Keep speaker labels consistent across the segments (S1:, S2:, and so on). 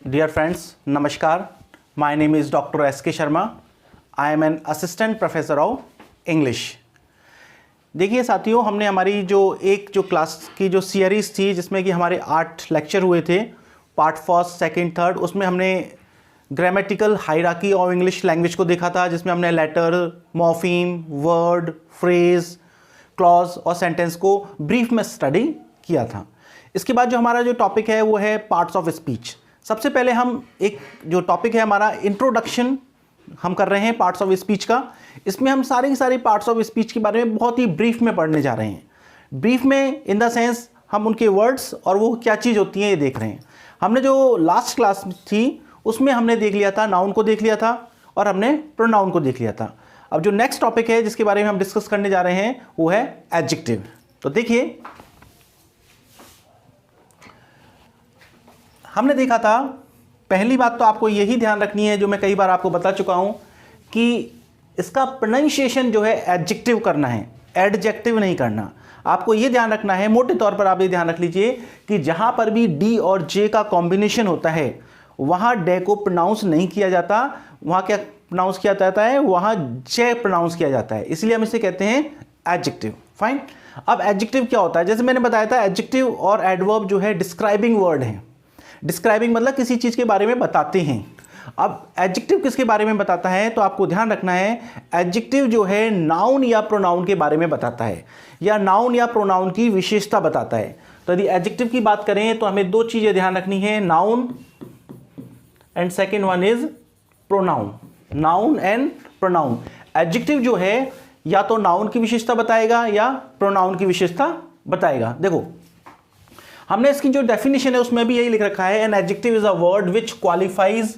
S1: Dear friends, Namaskar. My name is Dr. S.K. Sharma. I am an assistant professor of English. देखिए साथियों, हमने हमारी जो class की जो सीरीज़ थी जिसमें कि हमारे 8 लेक्चर हुए थे, पार्ट फर्स्ट, सेकंड, थर्ड, उसमें हमने grammatical hierarchy of English language को देखा था, जिसमें हमने letter, morpheme, word, phrase, clause और सेंटेंस को ब्रीफ में स्टडी किया था। इसके बाद जो हमारा जो टॉपिक है वो है पार्ट्स ऑफ स्पीच। सबसे पहले हम एक जो टॉपिक है हमारा इंट्रोडक्शन हम कर रहे हैं पार्ट्स ऑफ स्पीच का। इसमें हम सारे के सारे पार्ट्स ऑफ स्पीच के बारे में बहुत ही ब्रीफ में पढ़ने जा रहे हैं। ब्रीफ में इन द सेंस हम उनके वर्ड्स और वो क्या चीज़ होती है ये देख रहे हैं। हमने जो लास्ट क्लास थी उसमें हमने देख लिया था, नाउन को देख लिया था और हमने प्रोनाउन को देख लिया था। अब जो नेक्स्ट टॉपिक है जिसके बारे में हम डिस्कस करने जा रहे हैं वो है एडजेक्टिव। तो देखिए, हमने देखा था, पहली बात तो आपको यही ध्यान रखनी है जो मैं कई बार आपको बता चुका हूं कि इसका प्रोनाउंसिएशन जो है एडजेक्टिव करना है, एडजेक्टिव नहीं करना। आपको ये ध्यान रखना है, मोटे तौर पर आप ये ध्यान रख लीजिए कि जहां पर भी डी और जे का कॉम्बिनेशन होता है वहां डे को प्रोनाउंस नहीं किया जाता, वहां क्या प्रोनाउंस किया जाता है, वहां जे प्रोनाउंस किया जाता है। इसलिए हम इसे कहते हैं एडजेक्टिव। फाइन। अब एडजेक्टिव क्या होता है? जैसे मैंने बताया था, एडजेक्टिव और एडवर्ब जो है डिस्क्राइबिंग वर्ड है। डिस्क्राइबिंग मतलब किसी चीज़ के बारे में बताते हैं। अब एडजेक्टिव किसके बारे में बताता है? तो आपको ध्यान रखना है, एडजेक्टिव जो है नाउन या प्रोनाउन के बारे में बताता है या नाउन या प्रोनाउन की विशेषता बताता है। तो यदि एडजेक्टिव की बात करें तो हमें दो चीज़ें ध्यान रखनी है, noun and second one is pronoun. Noun and pronoun. Adjective जो है या तो नाउन की विशेषता बताएगा या प्रोनाउन की विशेषता बताएगा। देखो, हमने इसकी जो डेफिनेशन है उसमें भी यही लिख रखा है, an adjective is a word which qualifies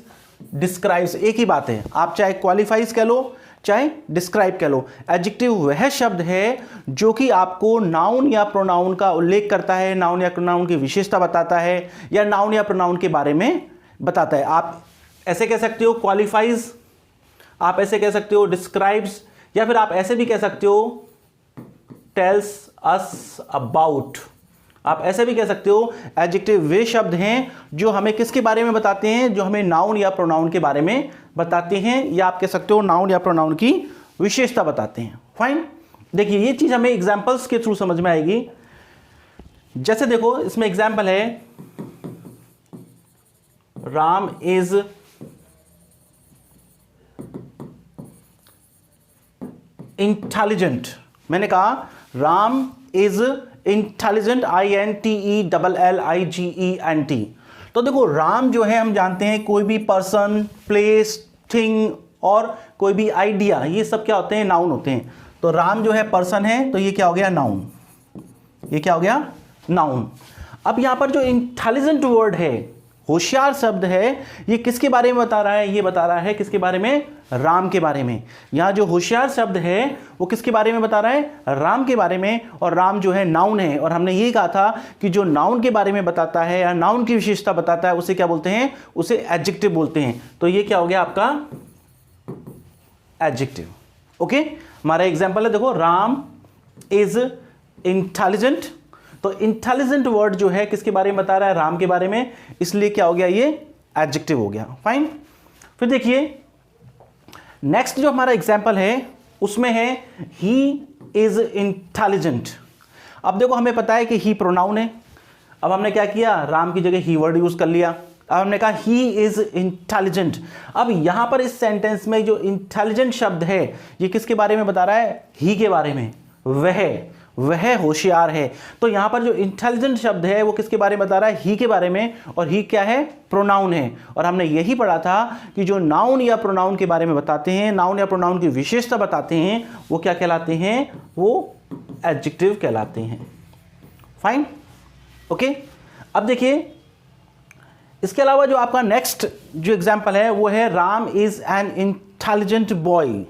S1: describes. एक ही बात है, आप चाहे क्वालिफाइज कह लो चाहे डिस्क्राइब कह लो। एडजेक्टिव वह शब्द है जो कि आपको नाउन या प्रोनाउन का उल्लेख करता है, नाउन या प्रोनाउन की विशेषता बताता है या नाउन या प्रोनाउन के बारे में बताता है। आप ऐसे कह सकते हो क्वालिफाइज, आप ऐसे कह सकते हो डिस्क्राइब्स, या फिर आप ऐसे भी कह सकते हो टेल्स अस अबाउट। आप ऐसे भी कह सकते हो एडजेक्टिव वे शब्द हैं जो हमें किसके बारे में बताते हैं, जो हमें नाउन या प्रोनाउन के बारे में बताते हैं, या आप कह सकते हो नाउन या प्रोनाउन की विशेषता बताते हैं। फाइन। देखिए, ये चीज हमें एग्जांपल्स के थ्रू समझ में आएगी। जैसे देखो, इसमें एग्जांपल है, राम इज इंटेलिजेंट। मैंने कहा राम इज इंटेलिजेंट, INTELLIGENT। तो देखो, राम जो है हम जानते हैं कोई भी पर्सन, प्लेस, थिंग और कोई भी आइडिया, ये सब क्या होते हैं? नाउन होते हैं। तो राम जो है पर्सन है, तो ये क्या हो गया? नाउन। ये क्या हो गया? नाउन। अब यहां पर जो इंटेलिजेंट वर्ड है, होशियार शब्द है, ये किसके बारे में बता रहा है? ये बता रहा है किसके बारे में? राम के बारे में। यहां जो होशियार शब्द है वो किसके बारे में बता रहा है? राम के बारे में। और राम जो है नाउन है, और हमने ये कहा था कि जो नाउन के बारे में बताता है या नाउन की विशेषता बताता है उसे क्या बोलते हैं? उसे एडजेक्टिव बोलते हैं। तो ये क्या हो गया आपका? एडजेक्टिव। ओके, हमारा एग्जाम्पल है, देखो, राम इज इंटेलिजेंट। तो इंटेलिजेंट वर्ड जो है किसके बारे में बता रहा है? राम के बारे में। इसलिए क्या हो गया? ये एडजेक्टिव हो गया। फाइन। फिर देखिए, नेक्स्ट जो हमारा एग्जाम्पल है उसमें है ही इज इंटेलिजेंट। अब देखो, हमें पता है कि ही प्रोनाउन है। अब हमने क्या किया? राम की जगह ही वर्ड यूज कर लिया। अब हमने कहा ही इज इंटेलिजेंट। अब यहां पर इस सेंटेंस में जो इंटेलिजेंट शब्द है ये किसके बारे में बता रहा है? ही के बारे में। वह होशियार है। तो यहां पर जो इंटेलिजेंट शब्द है वो किसके बारे में बता रहा है? ही के बारे में। और ही क्या है? प्रोनाउन है। और हमने यही पढ़ा था कि जो नाउन या प्रोनाउन के बारे में बताते हैं, नाउन या प्रोनाउन की विशेषता बताते हैं, वो क्या कहलाते हैं? वो एडजेक्टिव कहलाते हैं। फाइन। ओके। अब देखिए, इसके अलावा जो आपका नेक्स्ट जो एग्जाम्पल है वो है Ram is an intelligent boy.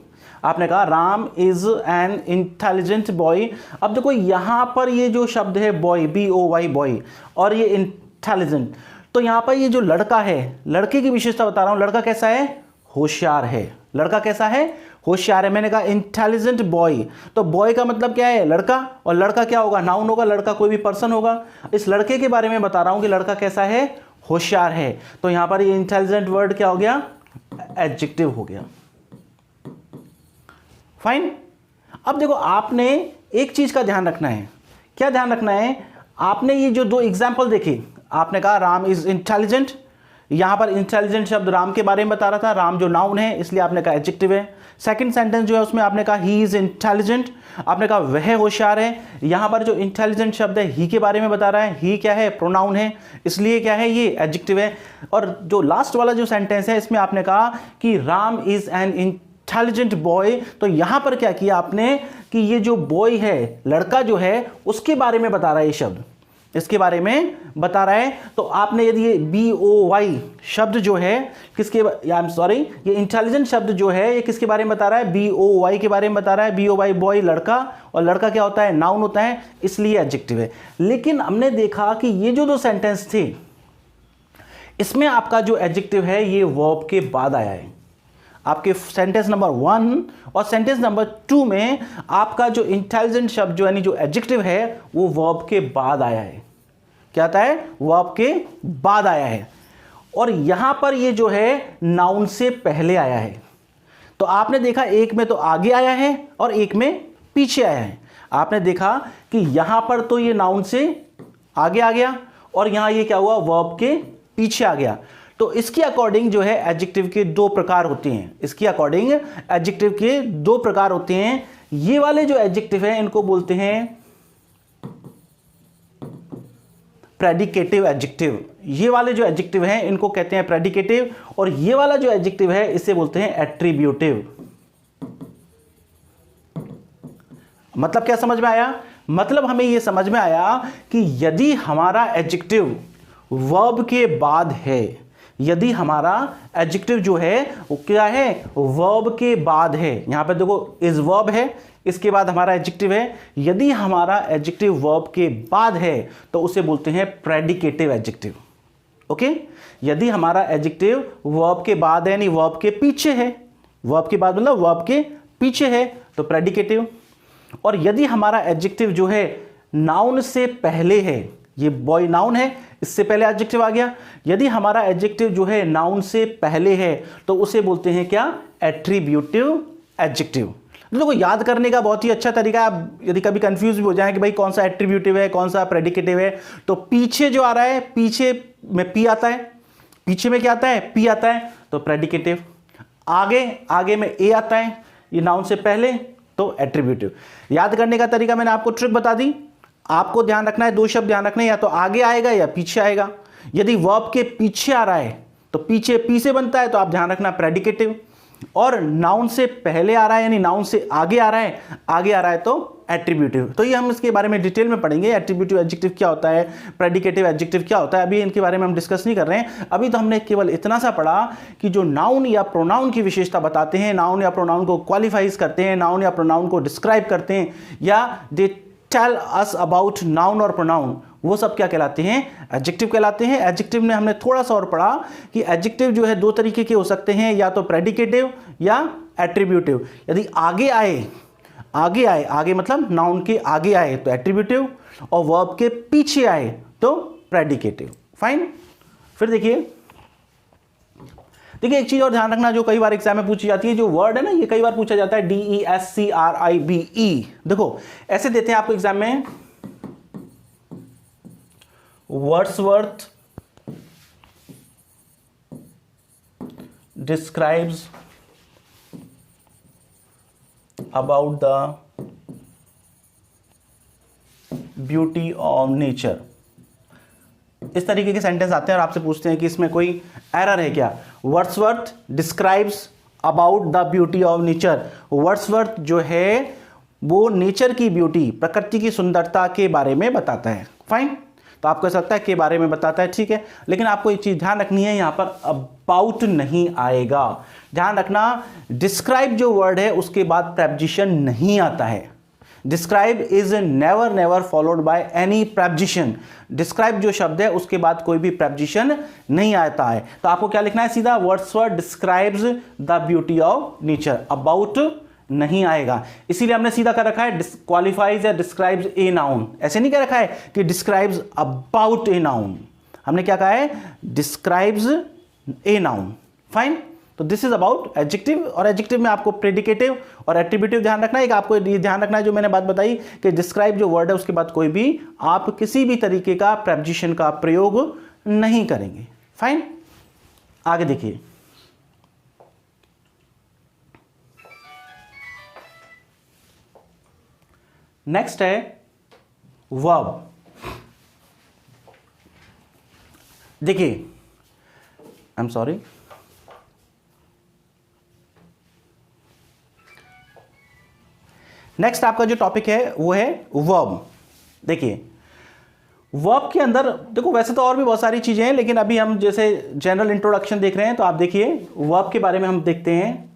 S1: आपने कहा Ram is an intelligent boy. अब देखो, यहां पर ये जो शब्द है बॉय, BOY बॉय, और ये इंटेलिजेंट, तो यहां पर ये जो लड़का है, लड़के की विशेषता बता रहा हूं। लड़का कैसा है? होशियार है। लड़का कैसा है? होशियार है। मैंने कहा इंटेलिजेंट बॉय, तो बॉय का मतलब क्या है? लड़का। और लड़का क्या होगा? नाउन होगा। लड़का कोई भी पर्सन होगा। इस लड़के के बारे में बता रहा हूं कि लड़का कैसा है? होशियार है, तो यहां पर ये इंटेलिजेंट वर्ड क्या हो गया, एडजेक्टिव हो गया। फाइन। अब देखो आपने एक चीज का ध्यान रखना है, क्या ध्यान रखना है, आपने ये जो दो एग्जाम्पल देखे, आपने कहा राम इज इंटेलिजेंट, यहां पर इंटेलिजेंट शब्द राम के बारे में बता रहा था, राम जो नाउन है इसलिए आपने कहा एडजेक्टिव है। सेकंड सेंटेंस जो है उसमें आपने कहा ही इज इंटेलिजेंट, आपने कहा वह होशियार है, यहां पर जो इंटेलिजेंट शब्द है ही के बारे में बता रहा है, ही क्या है, प्रोनाउन है, इसलिए क्या है, ये एडजेक्टिव है। और जो लास्ट वाला जो सेंटेंस है इसमें आपने कहा कि Ram is an intelligent boy, तो यहां पर क्या किया आपने कि ये जो बॉय है, लड़का जो है, उसके बारे में बता रहा है ये शब्द, इसके बारे में बता रहा है। तो आपने यदि ये BOY शब्द जो है किसके, आई एम सॉरी, ये इंटेलिजेंट शब्द जो है ये किसके बारे में बता रहा है, BOY के बारे में बता रहा है। BOY बॉय लड़का, और लड़का क्या होता है, नाउन होता है, इसलिए एडजेक्टिव है। लेकिन हमने देखा कि ये जो दो सेंटेंस थे इसमें आपका जो एडजेक्टिव है ये वर्ब के बाद आया है। आपके सेंटेंस नंबर 1 और सेंटेंस नंबर 2 में आपका जो इंटेलिजेंट शब्द जो यानी जो एडजेक्टिव है वो वर्ब के बाद आया है। क्या आता है, वर्ब के बाद आया है। और यहां पर ये जो है नाउन से पहले आया है। तो आपने देखा एक में तो आगे आया है और एक में पीछे आया है। आपने देखा कि यहां पर तो ये नाउन से आगे आ गया और यहां ये क्या हुआ, वर्ब के पीछे आ गया। तो इसके अकॉर्डिंग जो है एडजेक्टिव के दो प्रकार होते हैं, इसके अकॉर्डिंग एडजेक्टिव के दो प्रकार होते हैं। ये वाले जो एडजेक्टिव हैं इनको बोलते हैं प्रेडिकेटिव एडजेक्टिव। ये वाले जो एडजेक्टिव हैं इनको कहते हैं प्रेडिकेटिव, और ये वाला जो एडजेक्टिव है इसे बोलते हैं एट्रीब्यूटिव। मतलब क्या समझ में आया, मतलब हमें यह समझ में आया कि यदि हमारा एडजेक्टिव वर्ब के बाद है, यदि हमारा एडजेक्टिव जो है वो क्या है, वर्ब के बाद है। यहां पे देखो इज वर्ब है, इसके बाद हमारा एडजेक्टिव है। यदि हमारा एडजेक्टिव वर्ब के बाद है तो उसे बोलते हैं प्रेडिकेटिव एडजेक्टिव। ओके, यदि हमारा एडजेक्टिव वर्ब के बाद है यानी वर्ब के पीछे है, वर्ब के बाद मतलब वर्ब के पीछे है तो प्रेडिकेटिव। और यदि हमारा एडजेक्टिव जो है नाउन से पहले है, ये बॉय नाउन है, इससे पहले एडजेक्टिव आ गया, यदि हमारा एडजेक्टिव जो है नाउन से पहले है तो उसे बोलते हैं क्या, एट्रीब्यूटिव एडजेक्टिव। देखो याद करने का बहुत ही अच्छा तरीका है। आप यदि कभी कंफ्यूज भी हो जाए कि भाई कौन सा एट्रीब्यूटिव है कौन सा प्रेडिकेटिव है, तो पीछे जो आ रहा है, पीछे में पी आता है, पीछे में क्या आता है, पी आता है तो प्रेडिकेटिव। आगे में ए आता है, ये नाउन से पहले तो एट्रीब्यूटिव। याद करने का तरीका मैंने आपको ट्रिक बता दी। आपको ध्यान रखना है, दो शब्द ध्यान रखना है, या तो आगे आएगा या पीछे आएगा। यदि वर्ब के पीछे आ रहा है तो पीछे पी से बनता है तो आप ध्यान रखना प्रेडिकेटिव, और नाउन से पहले आ रहा है यानी नाउन से आगे आ रहा है तो एट्रीब्यूटिव। तो ये हम इसके बारे में डिटेल में पढ़ेंगे, एट्रीब्यूटिव एडजेक्टिव क्या होता है, प्रेडिकेटिव एडजेक्टिव क्या होता है। अभी इनके बारे में हम डिस्कस नहीं कर रहे हैं। अभी तो हमने केवल इतना सा पढ़ा कि जो नाउन या प्रोनाउन की विशेषता बताते हैं, नाउन या प्रोनाउन को क्वालिफाइज करते हैं, नाउन या प्रोनाउन को डिस्क्राइब करते हैं, या they tell us about noun और प्रोनाउन, वो सब क्या कहलाते हैं, एडजेक्टिव कहलाते हैं। एडजेक्टिव में हमने थोड़ा सा और पढ़ा कि एडजेक्टिव जो है दो तरीके के हो सकते हैं, या तो प्रेडिकेटिव या एट्रीब्यूटिव। यदि आगे मतलब नाउन के आगे आए तो एट्रीब्यूटिव, और वर्ब के पीछे आए तो प्रेडिकेटिव। फाइन। फिर देखिए एक चीज और ध्यान रखना जो कई बार एग्जाम में पूछी जाती है, जो वर्ड है ना ये कई बार पूछा जाता है DESCRIBE। देखो ऐसे देते हैं आपको एग्जाम में, Wordsworth describes about the beauty of nature. इस तरीके के सेंटेंस आते हैं और आपसे पूछते हैं कि इसमें कोई एरर है क्या। Wordsworth describes about the beauty of nature. Wordsworth जो है वो नेचर की ब्यूटी, प्रकृति की सुंदरता के बारे में बताता है। फाइन। तो आपको ऐसा लगता है के बारे में बताता है, ठीक है, लेकिन आपको एक चीज ध्यान रखनी है, यहां पर अबाउट नहीं आएगा। ध्यान रखना, डिस्क्राइब जो वर्ड है उसके बाद प्रेपोजिशन नहीं आता है। Describe is never followed by any preposition. Describe जो शब्द है उसके बाद कोई भी प्रेपोजिशन नहीं आता है। तो आपको क्या लिखना है, सीधा Wordsworth describes the beauty of nature, about नहीं आएगा। इसीलिए हमने सीधा कर रखा है क्वालिफाइज या डिस्क्राइब्स ए नाउन। ऐसे नहीं कर रखा है कि डिस्क्राइब्स अबाउट ए नाउन, हमने क्या कहा है, डिस्क्राइब्स ए नाउन। फाइन, तो दिस इज अबाउट एडजेक्टिव। और एडजेक्टिव में आपको प्रेडिकेटिव और एट्रीब्यूटिव ध्यान रखना है। एक आपको ये ध्यान रखना है जो मैंने बात बताई कि डिस्क्राइब जो वर्ड है उसके बाद कोई भी आप किसी भी तरीके का प्रेपोजिशन का प्रयोग नहीं करेंगे। फाइन, आगे देखिए, नेक्स्ट है वर्ब। देखिए, आई एम सॉरी, नेक्स्ट आपका जो टॉपिक है वो है वर्ब। देखिए, वर्ब के अंदर देखो वैसे तो और भी बहुत सारी चीजें हैं, लेकिन अभी हम जैसे जनरल इंट्रोडक्शन देख रहे हैं, तो आप देखिए वर्ब के बारे में हम देखते हैं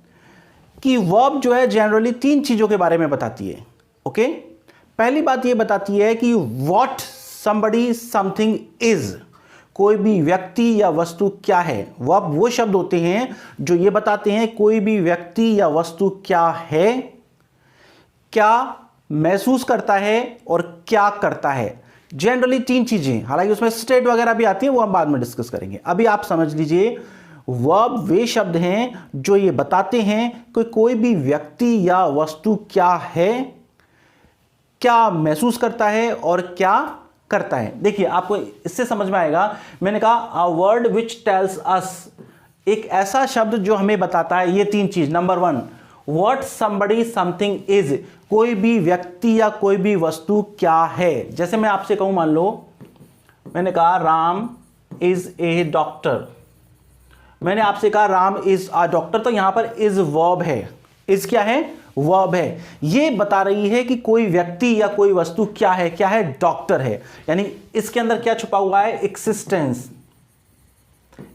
S1: कि वर्ब जो है जनरली 3 चीजों के बारे में बताती है। ओके, पहली बात ये बताती है कि व्हाट समबडी समथिंग इज, कोई भी व्यक्ति या वस्तु क्या है। वर्ब वो शब्द होते हैं जो ये बताते हैं कोई भी व्यक्ति या वस्तु क्या है, क्या महसूस करता है और क्या करता है। जनरली 3 चीजें, हालांकि उसमें स्टेट वगैरह भी आती है, वो हम बाद में डिस्कस करेंगे। अभी आप समझ लीजिए, वर्ब वे शब्द हैं जो ये बताते हैं कि कोई भी व्यक्ति या वस्तु क्या है, क्या महसूस करता है और क्या करता है। देखिए, आपको इससे समझ में आएगा, मैंने कहा a word which tells us, एक ऐसा शब्द जो हमें बताता है ये 3 चीज। Number 1, what somebody something is, कोई भी व्यक्ति या कोई भी वस्तु क्या है। जैसे मैं आपसे कहूं, मान लो मैंने कहा राम इज ए डॉक्टर, मैंने आपसे कहा राम इज अ डॉक्टर, तो यहां पर इज वर्ब है। इज क्या है, वर्ब है। ये बता रही है कि कोई व्यक्ति या कोई वस्तु क्या है, क्या है, डॉक्टर है। यानी इसके अंदर क्या छुपा हुआ है, एक्सिस्टेंस।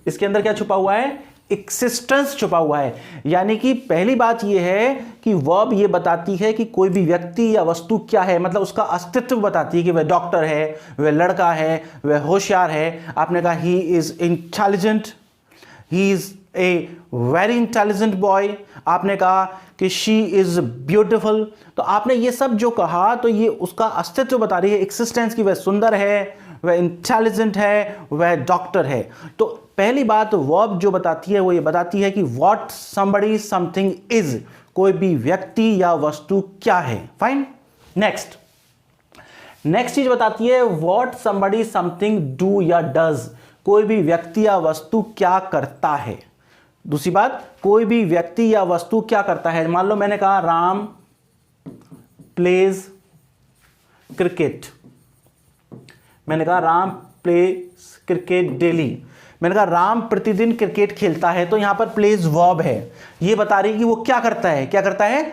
S1: इसके अंदर क्या छुपा हुआ है, एक्सिस्टेंस छुपा हुआ है। यानी कि पहली बात यह है कि वर्ब ये बताती है कि कोई भी व्यक्ति या वस्तु क्या है, मतलब उसका अस्तित्व बताती है कि वह डॉक्टर है, वह लड़का है, वह होशियार है। आपने कहा he is intelligent, he is a very intelligent boy. आपने कहा कि शी इज ब्यूटिफुल। तो आपने ये सब जो कहा तो ये उसका अस्तित्व बता रही है, एक्सिस्टेंस की, वह सुंदर है, वह इंटेलिजेंट है, वह डॉक्टर है। तो पहली बात वर्ब जो बताती है वो ये बताती है कि व्हाट समबडी समथिंग इज, कोई भी व्यक्ति या वस्तु क्या है। फाइन, नेक्स्ट चीज बताती है व्हाट समबडी समथिंग डू या डज, कोई भी व्यक्ति या वस्तु क्या करता है। दूसरी बात, कोई भी व्यक्ति या वस्तु क्या करता है। मान लो मैंने कहा राम प्लेज क्रिकेट, मैंने कहा राम प्लेज क्रिकेट डेली, मैंने कहा राम प्रतिदिन क्रिकेट खेलता है। तो यहां पर प्लेज वर्ब है, ये बता रही है कि वो क्या करता है, क्या करता है,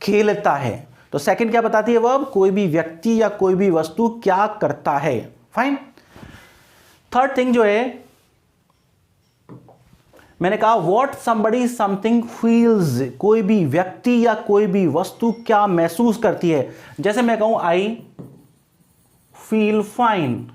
S1: खेलता है। तो सेकंड क्या बताती है वर्ब, कोई भी व्यक्ति या कोई भी वस्तु क्या करता है। फाइन, थर्ड थिंग जो है मैंने कहा व्हाट समबडी समथिंग फील्स, कोई भी व्यक्ति या कोई भी वस्तु क्या महसूस करती है। जैसे मैं कहूं आई फील फाइन,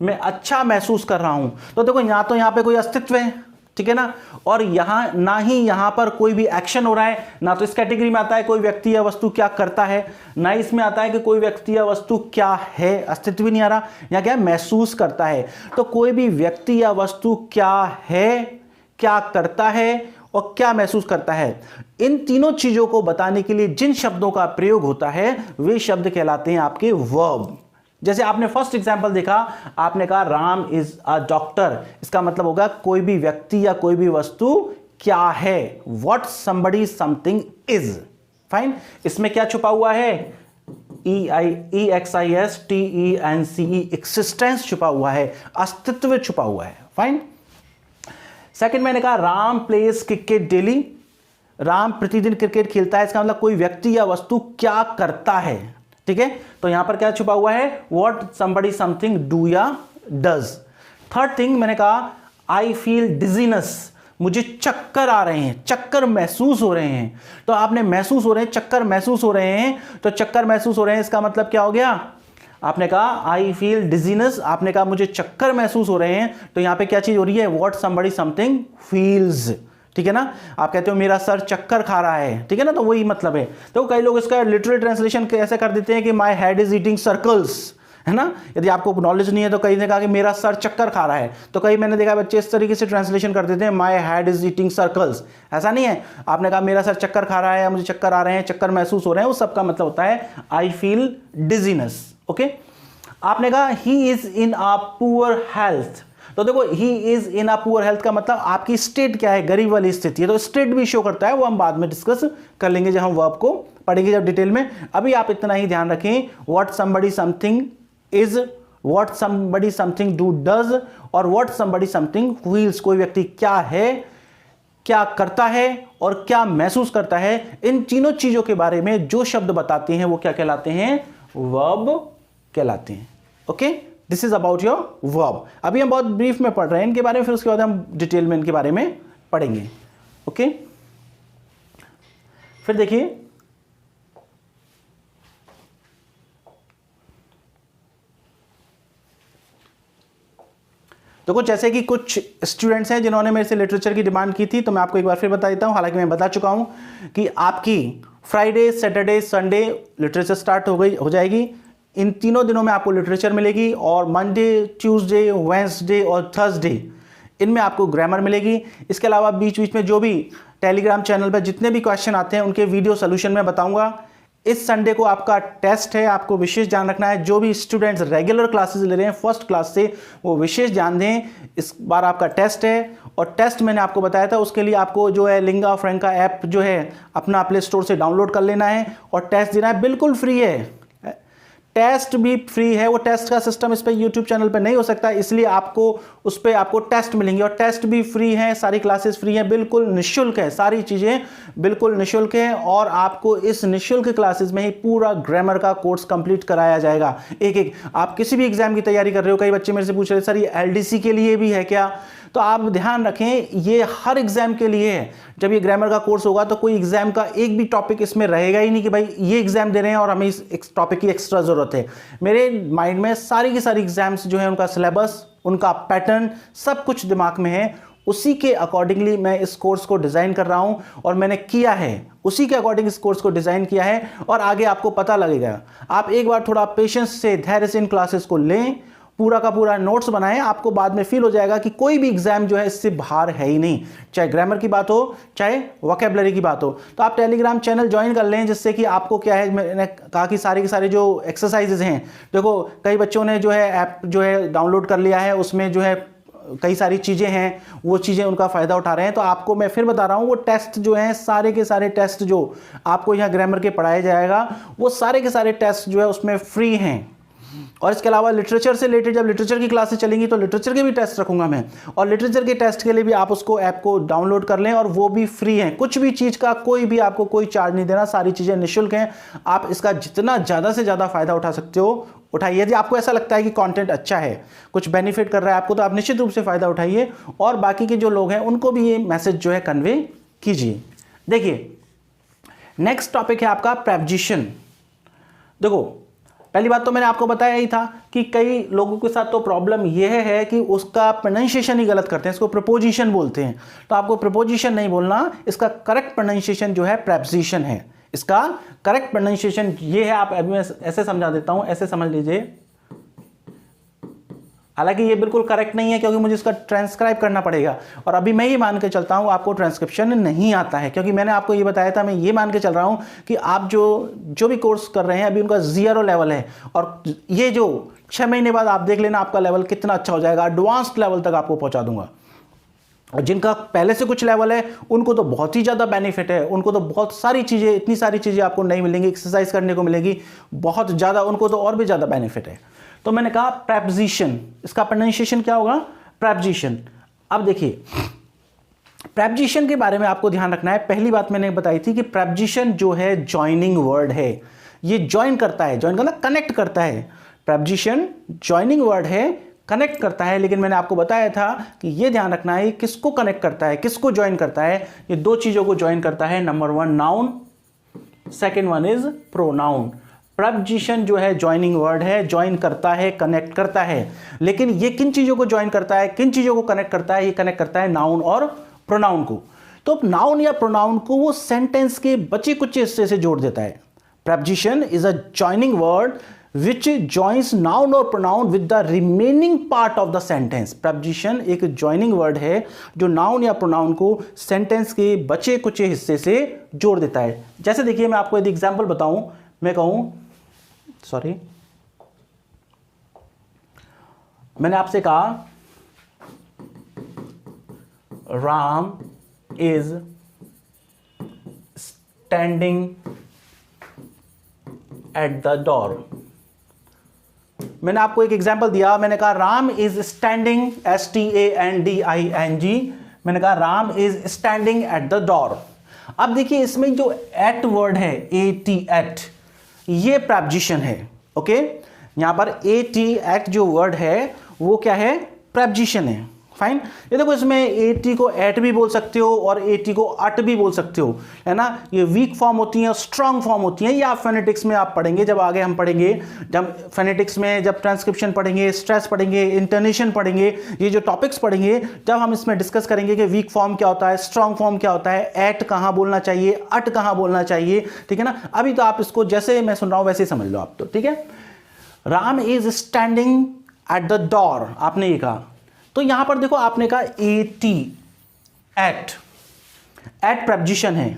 S1: मैं अच्छा महसूस कर रहा हूं, तो देखो यहां पे कोई अस्तित्व है, ठीक है ना, और यहां ना ही यहां पर कोई भी एक्शन हो रहा है, ना तो इस कैटेगरी में आता है कोई व्यक्ति या वस्तु क्या करता है, ना इसमें आता है कि कोई व्यक्ति या वस्तु क्या है, अस्तित्व भी नहीं आ रहा। यहां क्या है, महसूस करता है। तो कोई भी व्यक्ति या वस्तु क्या है, क्या करता है और क्या महसूस करता है, इन तीनों चीजों को बताने के लिए जिन शब्दों का प्रयोग होता है वे शब्द कहलाते हैं आपके वर्ब। जैसे आपने फर्स्ट एग्जांपल देखा, आपने कहा राम इज अ डॉक्टर, इसका मतलब होगा कोई भी व्यक्ति या कोई भी वस्तु क्या है, what somebody something is. Fine, इसमें क्या छुपा हुआ है, EXISTENCE, एक्सिस्टेंस छुपा हुआ है, अस्तित्व छुपा हुआ है। फाइन, सेकंड मैंने कहा Ram pledge cricket daily, Ram प्रतिदिन क्रिकेट खेलता है, इसका मतलब कोई व्यक्ति या वस्तु क्या करता है। ठीक है, तो यहां पर क्या छुपा हुआ है, व्हाट समबडी समथिंग डू या डज। थर्ड थिंग मैंने कहा आई फील डिजीनेस, मुझे चक्कर आ रहे हैं, चक्कर महसूस हो रहे हैं। तो आपने महसूस हो रहे हैं, चक्कर महसूस हो रहे हैं, तो चक्कर महसूस हो रहे हैं इसका मतलब क्या हो गया, आपने कहा आई फील डिजीनेस, आपने कहा मुझे चक्कर महसूस हो रहे हैं, तो यहां पे क्या चीज हो रही है, व्हाट समबडी समथिंग फील्स। ठीक है ना, आप कहते हो मेरा सर चक्कर खा रहा है, ठीक है ना, तो वही मतलब है। तो कई लोग इसका लिटरल ट्रांसलेशन कैसे कर देते हैं कि my head is eating circles, है ना। यदि आपको नॉलेज नहीं है तो कई ने कहा कि मेरा सर चक्कर खा रहा है, तो कई मैंने देखा बच्चे इस तरीके से ट्रांसलेशन कर देते हैं, my head is eating circles. ऐसा नहीं है, आपने कहा मेरा सर चक्कर खा रहा है या मुझे चक्कर आ रहे हैं, चक्कर महसूस हो रहे हैं, उस सबका मतलब होता है आई फील डिजीनेस। ओके, आपने कहा he is in a poor health, तो देखो he is in a poor health का मतलब आपकी स्टेट क्या है, गरीब वाली स्थिति है, तो स्टेट भी शो करता है, वो हम बाद में डिस्कस कर लेंगे जब हम वर्ब को पढ़ेंगे जब डिटेल में। अभी आप इतना ही ध्यान रखें, what somebody something is, what somebody something do does, और व्हाट समबडी समथिंग फील्स, कोई व्यक्ति क्या है, क्या करता है और क्या महसूस करता है, इन तीनों चीजों के बारे में जो शब्द बताते हैं वो क्या कहलाते हैं, वर्ब कहलाते हैं। Okay, this is about your verb. अभी हम बहुत ब्रीफ में पढ़ रहे हैं इनके बारे में, फिर उसके बाद हम डिटेल में इनके बारे में पढ़ेंगे। ओके, फिर देखिए देखो, जैसे कि कुछ स्टूडेंट्स हैं जिन्होंने मेरे से लिटरेचर की डिमांड की थी, तो मैं आपको एक बार फिर बता देता हूं, हालांकि मैं बता चुका हूं कि आपकी Friday, Saturday, Sunday literature start हो जाएगी। इन तीनों दिनों में आपको लिटरेचर मिलेगी, और मंडे, ट्यूसडे, वेंसडे और थर्सडे इनमें आपको ग्रामर मिलेगी। इसके अलावा बीच बीच में जो भी टेलीग्राम चैनल पर जितने भी क्वेश्चन आते हैं उनके वीडियो सोल्यूशन में बताऊंगा। इस संडे को आपका टेस्ट है, आपको विशेष ध्यान रखना है। जो भी स्टूडेंट्स रेगुलर क्लासेस ले रहे हैं फर्स्ट क्लास से, वो विशेष ध्यान दें, इस बार आपका टेस्ट है। और टेस्ट मैंने आपको बताया था, उसके लिए आपको जो है लिंगा फ्रैंका ऐप जो है अपना प्ले स्टोर से डाउनलोड कर लेना है और टेस्ट देना है, बिल्कुल फ्री है, टेस्ट भी फ्री है। वो टेस्ट का सिस्टम इस पर यूट्यूब चैनल पर नहीं हो सकता, इसलिए आपको उस पर आपको टेस्ट मिलेंगे, और टेस्ट भी फ्री है, सारी क्लासेस फ्री हैं, बिल्कुल निःशुल्क है, सारी चीज़ें बिल्कुल निःशुल्क है। और आपको इस निःशुल्क क्लासेस में ही पूरा ग्रामर का कोर्स कंप्लीट कराया जाएगा, एक एक। आप किसी भी एग्जाम की तैयारी कर रहे हो, कई बच्चे मेरे से पूछ रहे सर ये एलडीसी के लिए भी है क्या, तो आप ध्यान रखें ये हर एग्जाम के लिए है। जब ये ग्रामर का कोर्स होगा तो कोई एग्जाम का एक भी टॉपिक इसमें रहेगा ही नहीं कि भाई ये एग्जाम दे रहे हैं और हमें इस टॉपिक की एक्स्ट्रा जरूरत है। मेरे माइंड में सारी की सारी एग्जाम्स जो है उनका सिलेबस, उनका पैटर्न सब कुछ दिमाग में है, उसी के अकॉर्डिंगली मैं इस कोर्स को डिज़ाइन कर रहा हूं, और मैंने किया है उसी के अकॉर्डिंग इस कोर्स को डिज़ाइन किया है, और आगे आपको पता लगेगा। आप एक बार थोड़ा पेशेंस से, धैर्य से इन क्लासेस को लें, पूरा का पूरा नोट्स बनाएं, आपको बाद में फील हो जाएगा कि कोई भी एग्जाम जो है इससे बाहर है ही नहीं, चाहे ग्रामर की बात हो चाहे वोकैबुलरी की बात हो। तो आप टेलीग्राम चैनल ज्वाइन कर लें, जिससे कि आपको क्या है, मैंने कहा कि सारे के सारे जो एक्सरसाइजेज हैं, देखो कई बच्चों ने जो है ऐप जो है डाउनलोड कर लिया है, उसमें जो है कई सारी चीज़ें हैं, वो चीज़ें उनका फ़ायदा उठा रहे हैं। तो आपको मैं फिर बता रहा हूँ, वो टेस्ट जो हैं सारे के सारे टेस्ट जो आपको यहाँ ग्रामर के पढ़ाए जाएगा, वो सारे के सारे टेस्ट जो है उसमें फ्री हैं। और इसके अलावा लिटरेचर से रिलेटेड जब लिटरेचर की क्लासेस चलेंगी तो लिटरेचर के भी टेस्ट रखूंगा मैं, और लिटरेचर के टेस्ट के लिए भी आप उसको ऐप को डाउनलोड कर लें, और वो भी फ्री हैं। कुछ भी चीज़ का कोई भी आपको कोई चार्ज नहीं देना, सारी चीज़ें निःशुल्क हैं। आप इसका जितना ज़्यादा से ज़्यादा फ़ायदा उठा सकते हो उठाइए। यदि आपको ऐसा लगता है कि कंटेंट अच्छा है, कुछ बेनिफिट कर रहा है आपको, तो आप निश्चित रूप से फ़ायदा उठाइए, और बाकी के जो लोग हैं उनको भी ये मैसेज जो है कन्वे कीजिए। देखिए नेक्स्ट टॉपिक है आपका प्रेपोजिशन। देखो पहली बात तो मैंने आपको बताया ही था कि कई लोगों के साथ तो प्रॉब्लम यह है कि उसका प्रोनाउंसिएशन ही गलत करते हैं, इसको प्रीपोजिशन बोलते हैं। तो आपको प्रीपोजिशन नहीं बोलना, इसका करेक्ट प्रोनाउंसिएशन जो है प्रेपोजिशन है। इसका करेक्ट प्रोनाउंसिएशन ये है, आप मैं ऐसे समझा देता हूं, ऐसे समझ लीजिए। हालांकि ये बिल्कुल करेक्ट नहीं है क्योंकि मुझे इसका ट्रांसक्राइब करना पड़ेगा, और अभी मैं ये मान के चलता हूँ आपको ट्रांसक्रिप्शन नहीं आता है, क्योंकि मैंने आपको ये बताया था, मैं ये मान के चल रहा हूँ कि आप जो भी कोर्स कर रहे हैं अभी उनका 0 लेवल है, और ये जो 6 महीने बाद आप देख लेना आपका लेवल कितना अच्छा हो जाएगा, एडवांस्ड लेवल तक आपको पहुँचा दूंगा। और जिनका पहले से कुछ लेवल है उनको तो बहुत ही ज़्यादा बेनिफिट है, उनको तो बहुत सारी चीज़ें, इतनी सारी चीज़ें आपको नहीं मिलेंगी, एक्सरसाइज करने को मिलेगी बहुत ज़्यादा, उनको तो और भी ज़्यादा बेनिफिट है। तो मैंने कहा प्रेपोजिशन, इसका प्रोनाउंसिएशन क्या होगा, प्रेपोजिशन। अब देखिए प्रेपोजिशन के बारे में आपको ध्यान रखना है। पहली बात मैंने बताई थी कि प्रेपोजिशन जो है जॉइनिंग वर्ड है, ये जॉइन करता है, जॉइन करना कनेक्ट करता है। प्रेपोजिशन जॉइनिंग वर्ड है, कनेक्ट करता है, लेकिन मैंने आपको बताया था कि ये ध्यान रखना है किसको कनेक्ट करता है, किसको ज्वाइन करता है। ये दो चीज़ों को ज्वाइन करता है, number 1 noun, second one is pronoun. Preposition जो है जॉइनिंग वर्ड है, ज्वाइन करता है, कनेक्ट करता है, लेकिन ये किन चीज़ों को ज्वाइन करता है, किन चीज़ों को कनेक्ट करता है, ये कनेक्ट करता है नाउन और प्रोनाउन को। तो नाउन या प्रोनाउन को वो सेंटेंस के बचे कुछ हिस्से से जोड़ देता है। Preposition is a joining word which joins noun और pronoun with the remaining part of the sentence. Preposition एक जॉइनिंग वर्ड है जो नाउन या प्रोनाउन को सेंटेंस के बचे कुचे हिस्से से जोड़ देता है। जैसे देखिए, मैं आपको यदि एग्जांपल बताऊं, मैं कहूं, सॉरी, मैंने आपसे कहा Ram is standing at the door. मैंने आपको एक एग्जांपल दिया, मैंने कहा राम इज स्टैंडिंग, STANDING, मैंने कहा Ram is standing at the door. अब देखिए इसमें जो एट वर्ड है, AT, एट, ये प्रपोजिशन है। ओके, यहां पर AT, एट जो वर्ड है वो क्या है, प्रपोजिशन है। फाइन, ये देखो इसमें AT को एट भी बोल सकते हो और AT को अट भी बोल सकते हो, है ना। ये वीक फॉर्म होती हैं और स्ट्रांग फॉर्म होती हैं, ये आप फोनेटिक्स में आप पढ़ेंगे, जब आगे हम पढ़ेंगे, जब फोनेटिक्स में जब ट्रांसक्रिप्शन पढ़ेंगे, स्ट्रेस पढ़ेंगे, इंटोनेशन पढ़ेंगे, ये जो टॉपिक्स पढ़ेंगे, जब हम इसमें डिस्कस करेंगे कि वीक फॉर्म क्या होता है, स्ट्रांग फॉर्म क्या होता है, एट कहाँ बोलना चाहिए, अट कहाँ बोलना चाहिए, ठीक है ना। अभी तो आप इसको जैसे मैं सुन रहा हूँ वैसे ही समझ लो आप, तो ठीक है। Ram is standing at the door, आपने ये कहा, तो यहां पर देखो आपने कहा AT, एट, एट प्रपोजिशन है,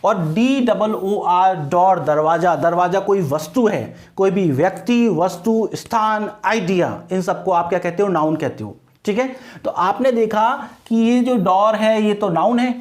S1: और DOOR, डोर, दरवाजा, दरवाजा कोई वस्तु है, कोई भी व्यक्ति, वस्तु, स्थान, आइडिया, इन सबको आप क्या कहते हो, नाउन कहते हो, ठीक है। तो आपने देखा कि ये जो डोर है ये तो नाउन है,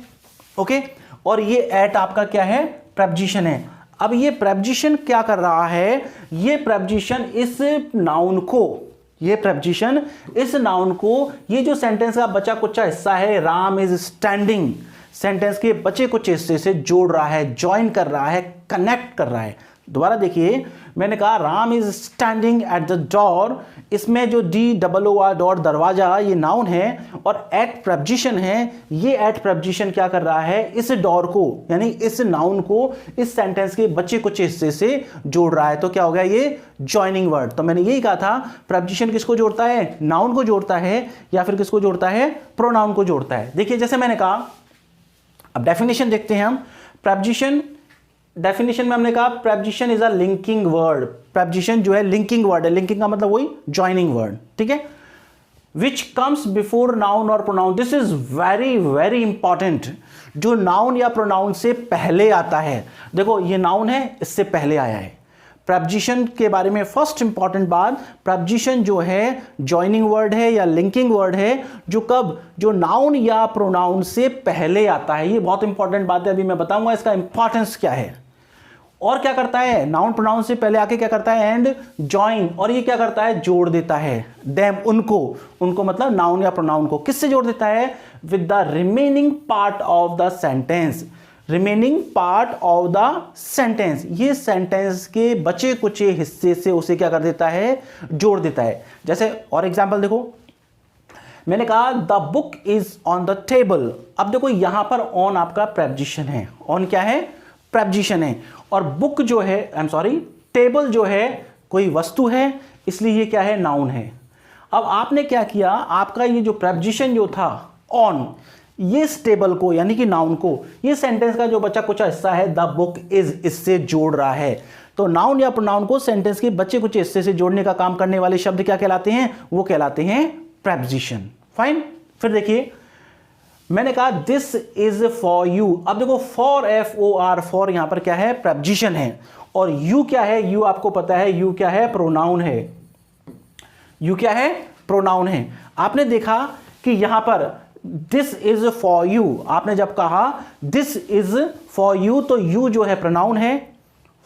S1: ओके, और ये एट आपका क्या है, प्रपोजिशन है। अब ये प्रपोजिशन क्या कर रहा है, ये प्रपोजिशन इस नाउन को, ये प्रपोजिशन इस नाउन को, ये जो सेंटेंस का बचा कुचा हिस्सा है, राम इज स्टैंडिंग, सेंटेंस के बचे कुछ हिस्से से जोड़ रहा है, ज्वाइन कर रहा है, कनेक्ट कर रहा है। दोबारा देखिए, मैंने कहा Ram is standing at the door, इसमें जो DOOR, डोर, दरवाजा, ये नाउन है और एट प्रपोजिशन है। ये एट प्रपोजिशन क्या कर रहा है, इस डोर को, यानी इस नाउन को इस सेंटेंस के बचे कुछ हिस्से से जोड़ रहा है। तो क्या हो गया, ये जॉइनिंग वर्ड। तो मैंने यही कहा था, प्रपोजिशन किसको जोड़ता है, नाउन को जोड़ता है, या फिर किसको जोड़ता है, प्रोनाउन को जोड़ता है। देखिए जैसे मैंने कहा, अब डेफिनेशन देखते हैं हम। प्रपोजिशन, डेफिनेशन में हमने कहा preposition is a linking word. Preposition जो है लिंकिंग वर्ड है, लिंकिंग का मतलब वही जॉइनिंग वर्ड, ठीक है। विच कम्स बिफोर नाउन और pronoun, this is very very important, जो नाउन या प्रोनाउन से पहले आता है। देखो ये नाउन है, इससे पहले आया है। प्रपोजिशन के बारे में फर्स्ट इंपॉर्टेंट बात, प्रपोजिशन जो है जॉइनिंग वर्ड है या लिंकिंग वर्ड है, जो कब, जो नाउन या प्रोनाउन से पहले आता है। ये बहुत इंपॉर्टेंट बात है, अभी मैं बताऊंगा इसका इंपॉर्टेंस क्या है। और क्या करता है, नाउन प्रोनाउन से पहले आके क्या करता है, एंड जॉइन, और ये क्या करता है, जोड़ देता है, देम, उनको, उनको मतलब नाउन या प्रोनाउन को किससे जोड़ देता है, with the remaining part of the sentence. Remaining part of the sentence, ये सेंटेंस के बचे कुचे हिस्से से उसे क्या कर देता है, जोड़ देता है। जैसे और एग्जांपल देखो, मैंने कहा the book is on the table. अब देखो यहां पर ऑन आपका प्रपोजिशन है, ऑन क्या है, प्रपोजिशन है, और बुक जो है, आई एम सॉरी, टेबल जो है कोई वस्तु है, इसलिए ये क्या है, नाउन है। अब आपने क्या किया, आपका ये जो प्रपोजिशन जो था ऑन, ये इस टेबल को यानी कि नाउन को, ये सेंटेंस का जो बचा कुछ हिस्सा है द बुक इज, इससे जोड़ रहा है। तो नाउन या प्रोनाउन को सेंटेंस के बचे कुछ हिस्से से जोड़ने का काम करने वाले शब्द क्या कहलाते हैं, वो कहलाते हैं प्रपोजिशन। फाइन, फिर देखिए मैंने कहा दिस इज फॉर यू। अब देखो फॉर, FOR, फॉर यहां पर क्या है, प्रपोजिशन है, और यू क्या है, यू आपको पता है, यू क्या है, प्रोनाउन है। यू क्या है, प्रोनाउन है। आपने देखा कि यहां पर दिस इज फॉर यू, आपने जब कहा दिस इज फॉर यू, तो यू जो है प्रोनाउन है,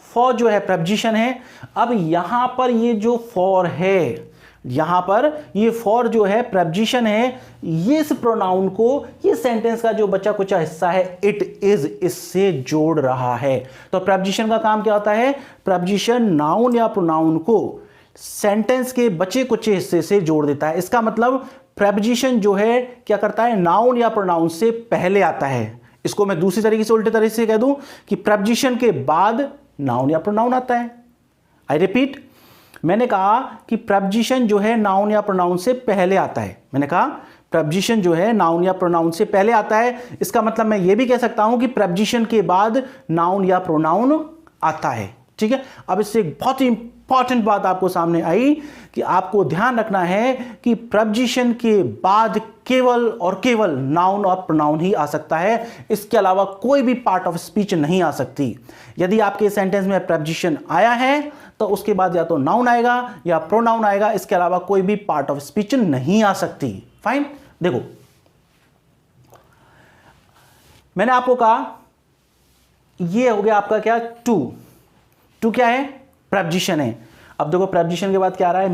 S1: फॉर जो है प्रपोजिशन है। अब यहां पर ये जो फॉर है, यहां पर ये फॉर जो है प्रपोजिशन है, ये इस प्रोनाउन को, ये सेंटेंस का जो बचा कुचा हिस्सा है इट इज, इससे जोड़ रहा है। तो प्रपोजिशन का काम क्या होता है, प्रपोजिशन नाउन या प्रोनाउन को सेंटेंस के बचे कुचे हिस्से से जोड़ देता है। इसका मतलब प्रपोजिशन जो है क्या करता है, नाउन या प्रोनाउन से पहले आता है। इसको मैं दूसरी तरीके से, उल्टे तरीके से कह दूं कि प्रपोजिशन के बाद नाउन या प्रोनाउन आता है। आई रिपीट, मैंने कहा कि प्रपोजिशन जो है नाउन या प्रोनाउन से पहले आता है। मैंने कहा प्रपोजिशन जो है नाउन या प्रोनाउन से पहले आता है। इसका मतलब मैं ये भी कह सकता हूं कि प्रपोजिशन के बाद नाउन या प्रोनाउन आता है। ठीक है। अब इससे एक बहुत ही इंपॉर्टेंट बात आपको सामने आई कि आपको ध्यान रखना है कि प्रपोजिशन के बाद केवल और केवल नाउन और प्रोनाउन ही आ सकता है, इसके अलावा कोई भी पार्ट ऑफ स्पीच नहीं आ सकती। यदि आपके सेंटेंस में प्रपोजिशन आया है तो उसके बाद या तो नाउन आएगा या प्रोनाउन आएगा, इसके अलावा कोई भी पार्ट ऑफ स्पीच नहीं आ सकती। फाइन, देखो मैंने आपको कहा ये हो गया आपका क्या, टू क्या है, प्रपोजिशन है। अब देखो प्रपोजिशन के बाद क्या आ रहा है,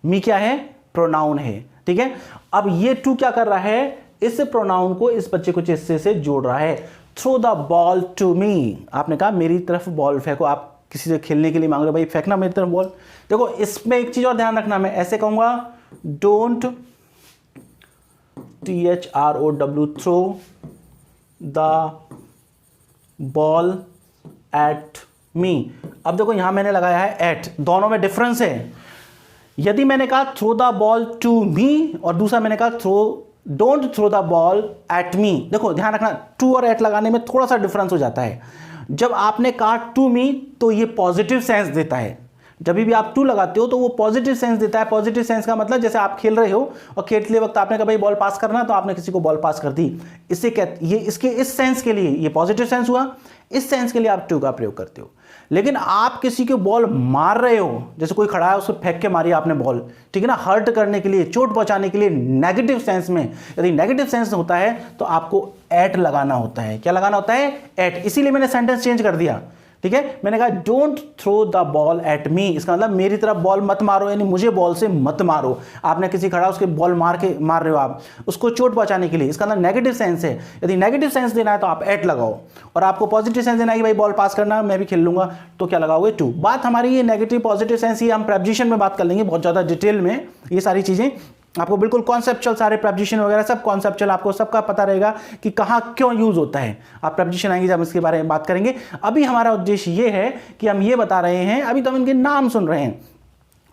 S1: मी क्या है, प्रोनाउन है, ठीक है। अब ये टू क्या कर रहा है, इस प्रोनाउन को इस बच्चे को हिस्से से जोड़ रहा है। Throw the ball to me, आपने कहा मेरी तरफ बॉल फेंको, आप किसी से खेलने के लिए मांग रहे हो, भाई फेंकना मेरी तरफ बॉल। देखो इसमें एक चीज और ध्यान रखना, मैं ऐसे कहूंगा don't THROW throw the ball at me. अब देखो यहां मैंने लगाया है एट, दोनों में डिफरेंस है। यदि मैंने कहा throw the ball to me और दूसरा मैंने कहा don't throw the ball at me, देखो ध्यान रखना टू और एट लगाने में थोड़ा सा डिफरेंस हो जाता है। जब आपने कहा टू मी तो ये पॉजिटिव सेंस देता है, जब भी आप टू लगाते हो तो वो पॉजिटिव सेंस देता है। पॉजिटिव सेंस का मतलब जैसे आप खेल रहे हो और खेलते वक्त आपने कहा भाई बॉल पास करना, तो आपने किसी को बॉल पास कर दी, इससे क्या ये इसके इस सेंस के लिए ये पॉजिटिव सेंस हुआ, इस सेंस के लिए आप टू का प्रयोग करते हो। लेकिन आप किसी को बॉल मार रहे हो, जैसे कोई खड़ा है उसको फेंक के मारी आपने बॉल, ठीक है ना, हर्ट करने के लिए, चोट पहुंचाने के लिए, नेगेटिव सेंस में, यदि नेगेटिव सेंस होता है तो आपको एट लगाना होता है। क्या लगाना होता है, एट। इसीलिए मैंने सेंटेंस चेंज कर दिया, ठीक है। मैंने कहा don't throw the ball at me, इसका मतलब मेरी तरफ बॉल मत मारो, यानी मुझे बॉल से मत मारो। आपने किसी खड़ा उसके बॉल मार रहे हो आप उसको चोट पहुंचाने के लिए, इसका मतलब नेगेटिव सेंस है। यदि नेगेटिव सेंस देना है तो आप एट लगाओ, और आपको पॉजिटिव सेंस देना है कि भाई बॉल पास करना मैं भी खेल लूंगा, तो क्या लगाओगे, टू। बात हमारी ये नेगेटिव पॉजिटिव सेंस, ये हम प्रपोजिशन में बात कर लेंगे बहुत ज्यादा डिटेल में। ये सारी चीजें आपको बिल्कुल कॉन्सेप्चुअल, सारे प्रपोजिशन वगैरह सब कॉन्सेप्चुअल, आपको सबका पता रहेगा कि कहाँ क्यों यूज होता है। आप प्रपोजिशन आएंगे जब इसके बारे में बात करेंगे। अभी हमारा उद्देश्य ये है कि हम ये बता रहे हैं, अभी तो हम इनके नाम सुन रहे हैं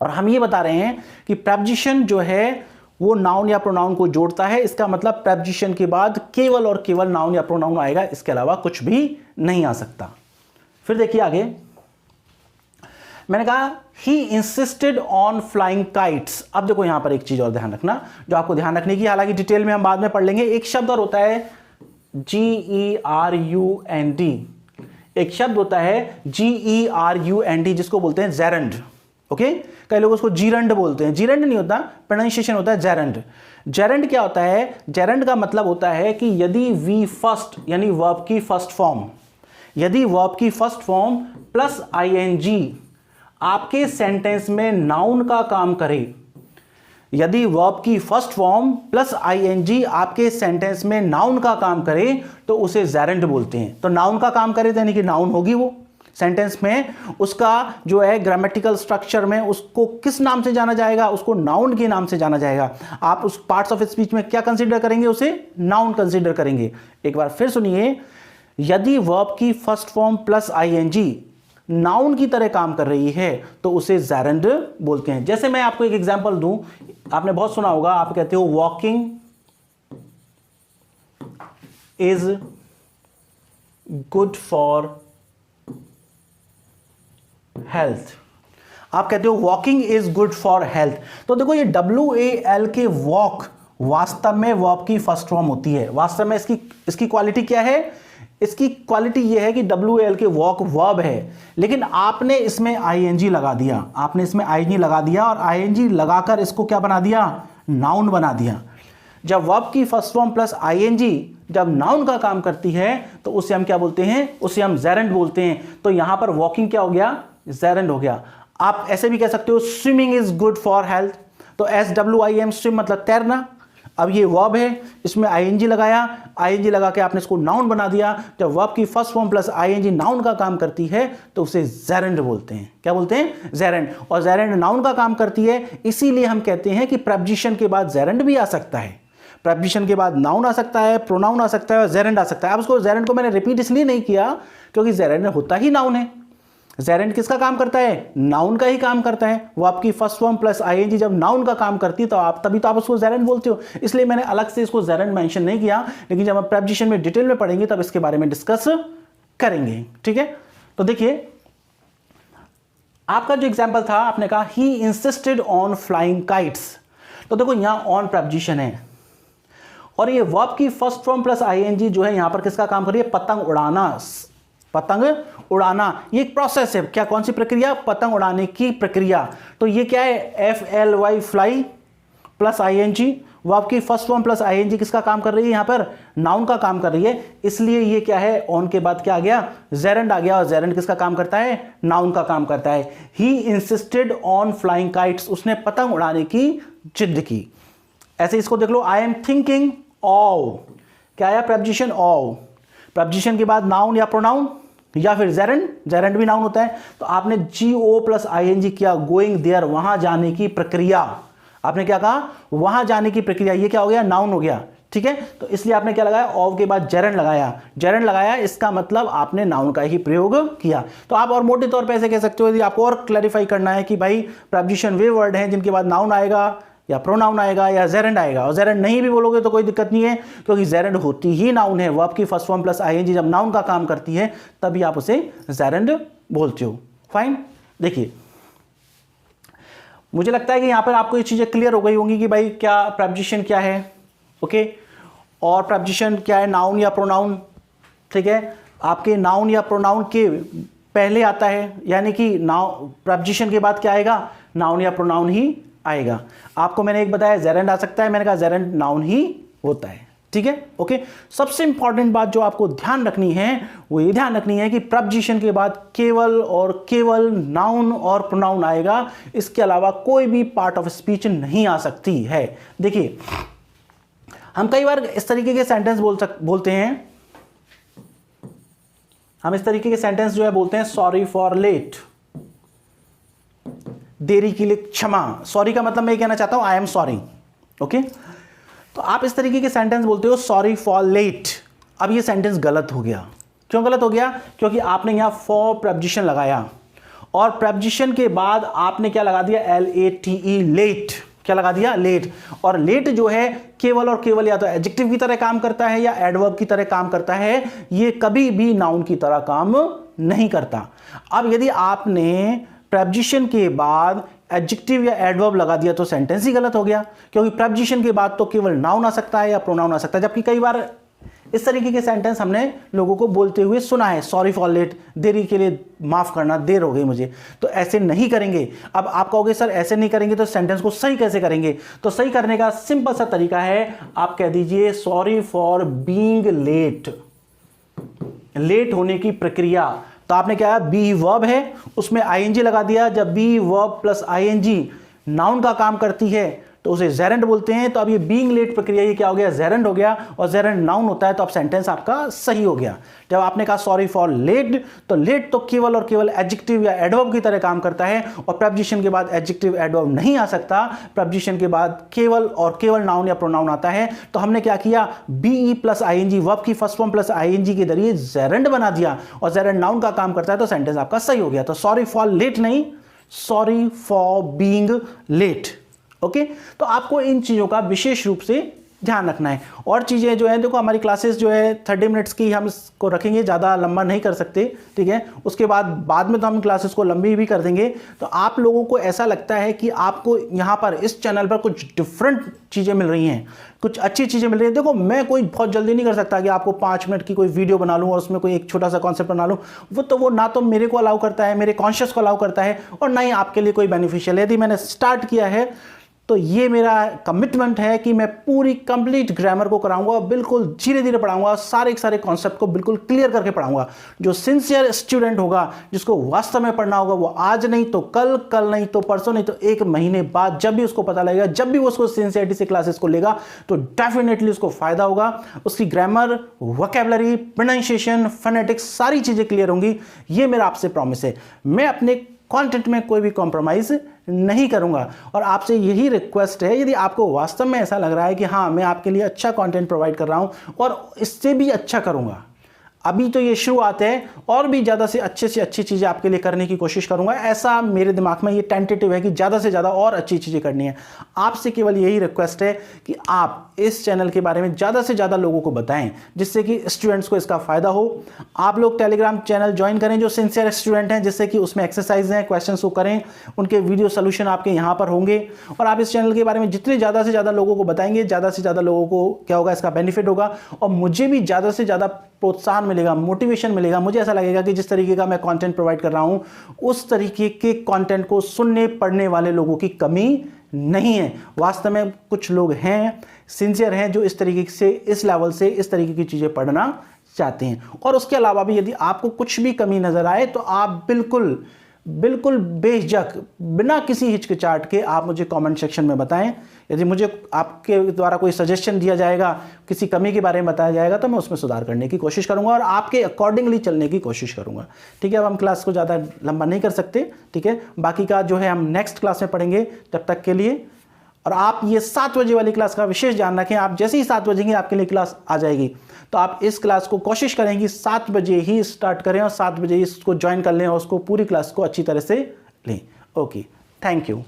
S1: और हम ये बता रहे हैं कि प्रपोजिशन जो है वो नाउन या प्रोनाउन को जोड़ता है। इसका मतलब प्रपोजिशन के बाद केवल और केवल नाउन या प्रोनाउन आएगा, इसके अलावा कुछ भी नहीं आ सकता। फिर देखिए आगे, मैंने कहा he insisted on flying kites. अब देखो यहां पर एक चीज और ध्यान रखना, जो आपको ध्यान रखने की, हालांकि डिटेल में हम बाद में पढ़ लेंगे। एक शब्द और होता है GERUND, एक शब्द होता है GERUND जिसको बोलते हैं जेरंड। ओके, कई लोग उसको जीरंड बोलते हैं, जीरंड नहीं होता, प्रोनाउंसिएशन होता है जेरंड। जेरंड क्या होता है, जेरंड का मतलब होता है कि यदि वी फर्स्ट यानी वर्ब की फर्स्ट फॉर्म, यदि वर्ब की फर्स्ट फॉर्म प्लस ING आपके सेंटेंस में नाउन का काम करे, यदि वर्ब की फर्स्ट फॉर्म प्लस ING आपके सेंटेंस में नाउन का काम करे तो उसे जेरंड बोलते हैं। तो नाउन का काम करे यानी कि नाउन होगी वो सेंटेंस में, उसका जो है ग्रामेटिकल स्ट्रक्चर में उसको किस नाम से जाना जाएगा, उसको नाउन के नाम से जाना जाएगा। आप उस पार्ट्स ऑफ स्पीच में क्या कंसीडर करेंगे, उसे नाउन कंसीडर करेंगे। एक बार फिर सुनिए, यदि वर्ब की first form plus ING noun की तरह काम कर रही है तो उसे जेरंड बोलते हैं। जैसे मैं आपको एक एग्जांपल दूं, आपने बहुत सुना होगा, आप कहते हो walking is good for health. आप कहते हो walking is good for health. तो देखो ये WAL के वॉक वास्तव में वर्ब की फर्स्ट फॉर्म होती है। वास्तव में इसकी क्वालिटी क्या है, इसकी क्वालिटी ये है कि WAL के वॉक वर्ब है, लेकिन आपने इसमें ING लगा दिया, आपने इसमें ING लगा दिया और ING लगाकर इसको क्या बना दिया, नाउन बना दिया। जब वर्ब की फर्स्ट फॉर्म प्लस ING जब नाउन का काम करती है तो उसे हम क्या बोलते हैं, उसे हम जेरंड बोलते हैं। तो यहां पर वॉकिंग क्या हो गया, जेरंड हो गया। आप ऐसे भी कह सकते हो swimming is good for health, तो SWIM स्विम मतलब तैरना। अब ये वर्ब है, इसमें ING लगाया, ING लगा के आपने इसको नाउन बना दिया। जब वर्ब की first form plus ING noun का काम करती है तो उसे जेरंड बोलते हैं। क्या बोलते हैं, जेरंड। और जेरंड नाउन का काम करती है, इसीलिए हम कहते हैं कि प्रपोजिशन के बाद जेरंड भी आ सकता है। प्रपोजिशन के बाद नाउन आ सकता है, प्रोनाउन आ सकता है और जेरंड आ सकता है। अब उसको जेरंड को मैंने रिपीट इसलिए नहीं किया क्योंकि जेरंड होता ही नाउन है। जेरंड किसका काम करता है, नाउन का ही काम करता है। वो आपकी फर्स्ट फॉर्म प्लस ING जब नाउन का काम करती है तो आप तभी तो आप उसको जेरंड बोलते हो। इसलिए मैंने अलग से इसको जेरंड मेंशन नहीं किया, लेकिन जब हम प्रपोजिशन में डिटेल में पढ़ेंगे तब इसके बारे में डिस्कस करेंगे। ठीक है, तो देखिए आपका जो एग्जाम्पल था, आपने कहा he insisted on flying kites, तो देखो यहां ऑन प्रपोजिशन है और ये वर्ब की फर्स्ट फॉर्म प्लस आईएनजी जो है यहां पर किसका काम कर रही है, पतंग उड़ाना। पतंग उड़ाना ये एक प्रोसेस है, क्या कौन सी प्रक्रिया, पतंग उड़ाने की प्रक्रिया। तो ये क्या है, FLY fly plus ING, verb की फर्स्ट फॉर्म प्लस आईएनजी किसका काम कर रही है, यहां पर नाउन का काम कर रही है, इसलिए ये क्या है, ऑन के बाद क्या आ गया, जेरेंड आ गया, और जेरेंड किसका काम करता है, नाउन का काम करता है। He insisted on flying kites, उसने पतंग उड़ाने की जिद की। ऐसे इसको देख लो, आई एम थिंकिंग ऑफ, क्या आया, प्रपोजिशन ऑफ, प्रपोजिशन के बाद नाउन या प्रोनाउन या फिर जेरेंड, जेरेंड भी नाउन होता है, तो आपने GO प्लस आईएनजी किया, गोइंग देयर, वहां जाने की प्रक्रिया। आपने क्या कहा, वहां जाने की प्रक्रिया, ये क्या हो गया, नाउन हो गया, ठीक है। तो इसलिए आपने क्या लगाया, ऑफ के बाद जेरेंड लगाया, जेरेंड लगाया, इसका मतलब आपने नाउन का ही प्रयोग किया। तो आप और मोटे तौर पे ऐसे कह सकते हो, यदि आपको और क्लैरिफाई करना है कि भाई प्रपोजिशन वे वर्ड हैं जिनके बाद नाउन आएगा या प्रोनाउन आएगा या जेरेंड आएगा, और जेरेंड नहीं भी बोलोगे तो कोई दिक्कत नहीं है, क्योंकि जेरेंड होती ही नाउन है। वर्ब की फर्स्ट फॉर्म प्लस आईएनजी जब नाउन का काम करती है तभी आप उसे जेरेंड बोलते हो। फाइन, देखिए मुझे लगता है कि यहां पर आपको ये चीजें क्लियर हो गई होंगी कि भाई क्या प्रपोजिशन क्या है, ओके, और प्रपोजिशन क्या है, नाउन या प्रोनाउन, ठीक है। आपके नाउन या प्रोनाउन के पहले आता है, यानी कि नाउन प्रपोजिशन के बाद क्या आएगा, नाउन या प्रोनाउन ही आएगा। आपको मैंने एक बताया जेरेंड आ सकता है, मैंने कहा जेरेंड नाउन ही होता है, ठीक है, ओके। सबसे इंपॉर्टेंट बात जो आपको ध्यान रखनी है वो ये ध्यान रखनी है कि प्रपोजिशन के बाद केवल और केवल नाउन और प्रोनाउन आएगा, इसके अलावा कोई भी पार्ट ऑफ स्पीच नहीं आ सकती है। देखिए हम कई बार इस तरीके के सेंटेंस बोलते हैं, हम इस तरीके के सेंटेंस जो है बोलते हैं, सॉरी फॉर लेट, देरी के लिए क्षमा। सॉरी का मतलब मैं कहना चाहता हूं आई एम सॉरी, ओके। तो आप इस तरीके के सेंटेंस बोलते हो, सॉरी फॉर लेट। अब ये सेंटेंस गलत हो गया। क्यों गलत हो गया, क्योंकि आपने यहां फॉर प्रपोजिशन लगाया और प्रपोजिशन के बाद आपने क्या लगा दिया, LATE, लेट। क्या लगा दिया, लेट। और लेट जो है केवल और केवल या तो एडजेक्टिव की तरह काम करता है या एडवर्ब की तरह काम करता है, ये कभी भी नाउन की तरह काम नहीं करता। अब यदि आपने प्रपोजिशन के बाद एडजेक्टिव या एडवर्ब लगा दिया तो सेंटेंस ही गलत हो गया, क्योंकि प्रपोजिशन के बाद तो केवल नाउन आ सकता है या प्रोनाउन आ सकता है। जबकि कई बार इस तरीके के सेंटेंस हमने लोगों को बोलते हुए सुना है, सॉरी फॉर लेट, देरी के लिए माफ करना, देर हो गई मुझे। तो ऐसे नहीं करेंगे। अब आप कहोगे सर ऐसे नहीं करेंगे तो सेंटेंस को सही कैसे करेंगे, तो सही करने का सिंपल सा तरीका है, आप कह दीजिए sorry for being late, late होने की प्रक्रिया। तो आपने क्या, बी वर्ब है, उसमें आईएनजी लगा दिया। जब be verb plus ING noun का काम करती है तो उसे जेरेंड बोलते हैं। तो अब ये बीइंग लेट प्रक्रिया ये क्या हो गया, जेरेंड हो गया, और जेरेंड नाउन होता है तो अब सेंटेंस आपका सही हो गया। जब आपने कहा सॉरी फॉर लेट, तो लेट तो केवल और केवल एडजेक्टिव या एडवर्ब की तरह काम करता है, और प्रपोजिशन के बाद एडजेक्टिव एडवर्ब नहीं आ सकता, प्रपोजिशन के बाद केवल और केवल नाउन या प्रोनाउन आता है। तो हमने क्या किया, बीई प्लस आईएनजी, वर्ब की फर्स्ट फॉर्म प्लस आईएनजी के जरिए जेरेंड बना दिया, और जेरेंड नाउन का काम करता है तो सेंटेंस आपका सही हो गया। तो सॉरी फॉर लेट नहीं, sorry for being late, okay. तो आपको इन चीज़ों का विशेष रूप से ध्यान रखना है। और चीज़ें जो है, देखो हमारी क्लासेस जो है 30 मिनट्स की हम इसको रखेंगे, ज़्यादा लंबा नहीं कर सकते, ठीक है। उसके बाद में तो हम क्लासेस को लंबी भी कर देंगे। तो आप लोगों को ऐसा लगता है कि आपको यहाँ पर इस चैनल पर कुछ डिफरेंट चीज़ें मिल रही हैं, कुछ अच्छी चीज़ें मिल रही हैं। देखो मैं कोई बहुत जल्दी नहीं कर सकता कि आपको 5 मिनट की कोई वीडियो बना लूँ और उसमें कोई एक छोटा सा कॉन्सेप्ट बना लूँ। वो ना तो मेरे को अलाउ करता है, मेरे कॉन्शियस को अलाउ करता है, और ना ही आपके लिए कोई बेनिफिशियल है। यदि मैंने स्टार्ट किया है तो ये मेरा कमिटमेंट है कि मैं पूरी कंप्लीट ग्रामर को कराऊंगा, बिल्कुल धीरे धीरे पढ़ाऊंगा, सारे सारे कॉन्सेप्ट को बिल्कुल क्लियर करके पढ़ाऊंगा। जो सिंसियर स्टूडेंट होगा, जिसको वास्तव में पढ़ना होगा, वो आज नहीं तो कल, कल नहीं तो परसों, नहीं तो 1 महीने बाद जब भी उसको पता लगेगा, जब भी वो उसको सिंसियरिटी से क्लासेस को लेगा, तो डेफिनेटली उसको फायदा होगा। उसकी ग्रामर, वोकैबुलरी, प्रोनाउंसिएशन, फोनेटिक्स सारी चीज़ें क्लियर होंगी, ये मेरा आपसे प्रॉमिस है। मैं अपने कंटेंट में कोई भी कॉम्प्रोमाइज़ नहीं करूंगा, और आपसे यही रिक्वेस्ट है, यदि आपको वास्तव में ऐसा लग रहा है कि हाँ मैं आपके लिए अच्छा कंटेंट प्रोवाइड कर रहा हूं और इससे भी अच्छा करूंगा, अभी तो ये शुरुआत है, और भी ज़्यादा से अच्छी चीज़ें आपके लिए करने की कोशिश करूँगा। ऐसा मेरे दिमाग में ये टेंटेटिव है कि ज़्यादा से ज़्यादा और अच्छी चीज़ें करनी है। आपसे केवल यही रिक्वेस्ट है कि आप इस चैनल के बारे में ज़्यादा से ज़्यादा लोगों को बताएं, जिससे कि स्टूडेंट्स को इसका फ़ायदा हो। आप लोग टेलीग्राम चैनल ज्वाइन करें जो सिंसियर स्टूडेंट हैं, जिससे कि उसमें एक्सरसाइज हैं, क्वेश्चन को करें, उनके वीडियो सोल्यूशन आपके यहाँ पर होंगे। और आप इस चैनल के बारे में जितने ज़्यादा से ज़्यादा लोगों को बताएंगे, ज़्यादा से ज़्यादा लोगों को क्या होगा, इसका बेनिफिट होगा। और मुझे भी ज़्यादा से ज़्यादा प्रोत्साहन मिलेगा, मोटिवेशन मिलेगा। मुझे ऐसा लगेगा कि जिस तरीके का मैं कंटेंट प्रोवाइड कर रहा हूं, उस तरीके के कंटेंट को सुनने पढ़ने वाले लोगों की कमी नहीं है। वास्तव में कुछ लोग हैं, सिंसियर हैं, जो इस तरीके से, इस लेवल से इस तरीके की चीज़ें पढ़ना चाहते हैं। और उसके अलावा भी यदि आपको कुछ भी कमी नज़र आए तो आप बिल्कुल बेझिझक, बिना किसी हिचकिचाहट के आप मुझे कमेंट सेक्शन में बताएं। यदि मुझे आपके द्वारा कोई सजेशन दिया जाएगा, किसी कमी के बारे में बताया जाएगा, तो मैं उसमें सुधार करने की कोशिश करूंगा और आपके अकॉर्डिंगली चलने की कोशिश करूंगा। ठीक है, अब हम क्लास को ज़्यादा लंबा नहीं कर सकते। ठीक है, बाकी का जो है हम नेक्स्ट क्लास में पढ़ेंगे। तब तक के लिए, और आप ये 7 बजे वाली क्लास का विशेष ध्यान रखें। आप जैसे ही 7 बजे आपके लिए क्लास आ जाएगी, तो आप इस क्लास को कोशिश करेंगे 7 बजे ही स्टार्ट करें और 7 बजे इसको ज्वाइन कर लें और उसको पूरी क्लास को अच्छी तरह से लें। Okay, thank you.